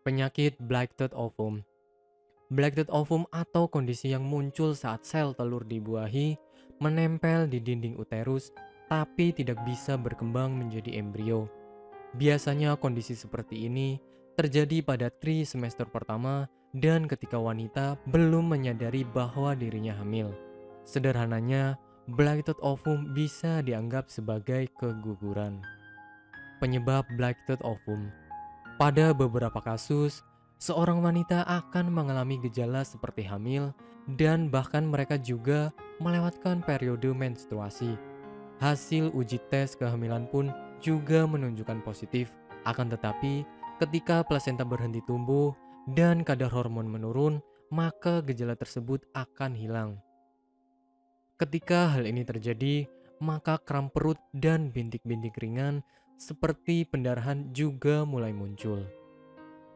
Penyakit Blighted Ovum. Blighted ovum atau kondisi yang muncul saat sel telur dibuahi menempel di dinding uterus tapi tidak bisa berkembang menjadi embrio. Biasanya kondisi seperti ini terjadi pada trimester pertama dan ketika wanita belum menyadari bahwa dirinya hamil. Sederhananya, blighted ovum bisa dianggap sebagai keguguran. Penyebab blighted ovum. Pada beberapa kasus, seorang wanita akan mengalami gejala seperti hamil dan bahkan mereka juga melewatkan periode menstruasi. Hasil uji tes kehamilan pun juga menunjukkan positif. Akan tetapi, ketika plasenta berhenti tumbuh dan kadar hormon menurun, maka gejala tersebut akan hilang. Ketika hal ini terjadi, maka kram perut dan bintik-bintik ringan seperti pendarahan juga mulai muncul.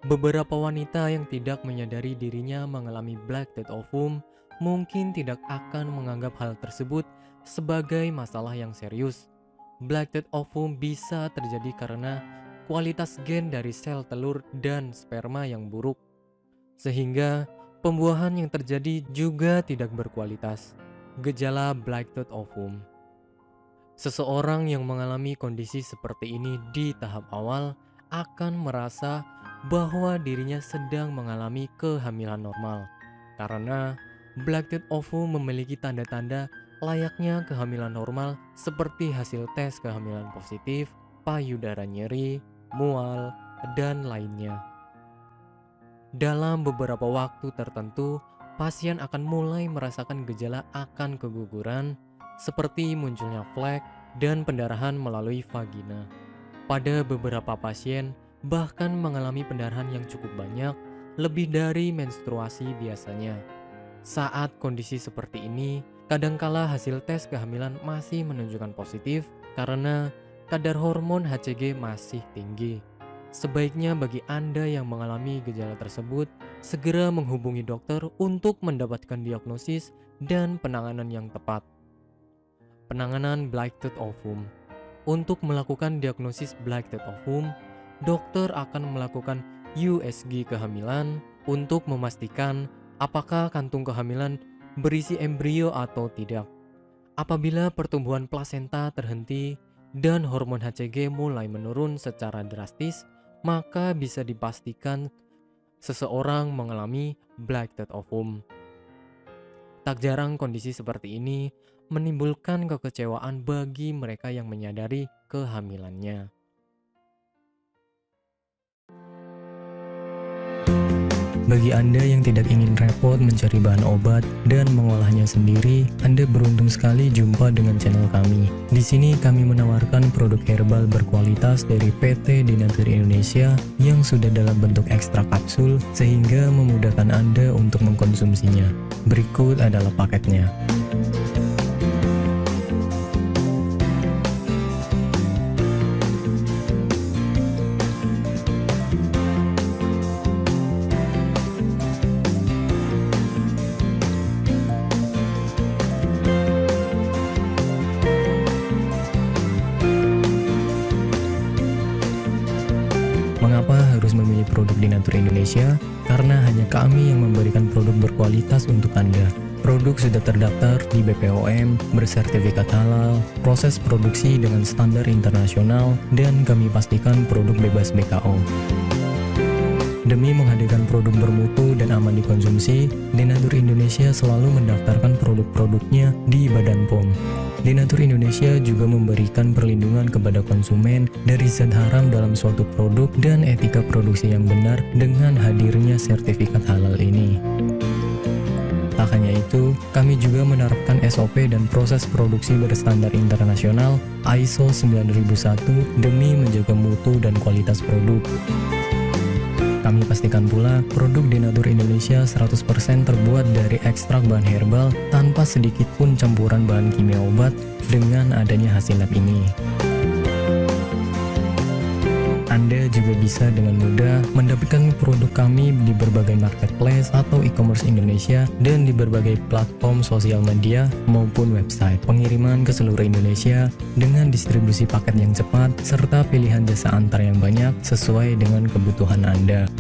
Beberapa wanita yang tidak menyadari dirinya mengalami blighted ovum mungkin tidak akan menganggap hal tersebut sebagai masalah yang serius. Blighted ovum bisa terjadi karena kualitas gen dari sel telur dan sperma yang buruk, sehingga pembuahan yang terjadi juga tidak berkualitas. Gejala blighted ovum. Seseorang yang mengalami kondisi seperti ini di tahap awal akan merasa bahwa dirinya sedang mengalami kehamilan normal, karena blighted ovum memiliki tanda-tanda layaknya kehamilan normal seperti hasil tes kehamilan positif, payudara nyeri, mual, dan lainnya. Dalam beberapa waktu tertentu, pasien akan mulai merasakan gejala akan keguguran, seperti munculnya flek dan pendarahan melalui vagina. Pada beberapa pasien, bahkan mengalami pendarahan yang cukup banyak, lebih dari menstruasi biasanya. Saat kondisi seperti ini, kadangkala hasil tes kehamilan masih menunjukkan positif karena kadar hormon HCG masih tinggi. Sebaiknya bagi Anda yang mengalami gejala tersebut, segera menghubungi dokter untuk mendapatkan diagnosis dan penanganan yang tepat. Penanganan blighted ovum. Untuk melakukan diagnosis blighted ovum, dokter akan melakukan USG kehamilan untuk memastikan apakah kantung kehamilan berisi embrio atau tidak. Apabila pertumbuhan plasenta terhenti dan hormon HCG mulai menurun secara drastis, maka bisa dipastikan seseorang mengalami blighted ovum. Tak jarang kondisi seperti ini menimbulkan kekecewaan bagi mereka yang menyadari kehamilannya. Bagi Anda yang tidak ingin repot mencari bahan obat dan mengolahnya sendiri, Anda beruntung sekali jumpa dengan channel kami. Di sini kami menawarkan produk herbal berkualitas dari PT Denatur Indonesia yang sudah dalam bentuk ekstrak kapsul sehingga memudahkan Anda untuk mengkonsumsinya. Berikut adalah paketnya. Mengapa harus memilih produk Denatur Indonesia? Karena hanya kami yang memberikan produk berkualitas untuk Anda. Produk sudah terdaftar di BPOM, bersertifikat halal, proses produksi dengan standar internasional, dan kami pastikan produk bebas BKO. Demi menghadirkan produk bermutu dan aman dikonsumsi, Denatur Indonesia selalu mendaftarkan produk-produknya di Badan POM. Denatur Indonesia juga memberikan perlindungan kepada konsumen dari zat haram dalam suatu produk dan etika produksi yang benar dengan hadirnya sertifikat halal ini. Tak hanya itu, kami juga menerapkan SOP dan proses produksi berstandar internasional ISO 9001 demi menjaga mutu dan kualitas produk. Kami pastikan pula produk Denatur Indonesia 100% terbuat dari ekstrak bahan herbal tanpa sedikit pun campuran bahan kimia obat dengan adanya hasil lab ini. Anda juga bisa dengan mudah mendapatkan produk kami di berbagai marketplace atau e-commerce Indonesia dan di berbagai platform sosial media maupun website. Pengiriman ke seluruh Indonesia dengan distribusi paket yang cepat serta pilihan jasa antar yang banyak sesuai dengan kebutuhan Anda.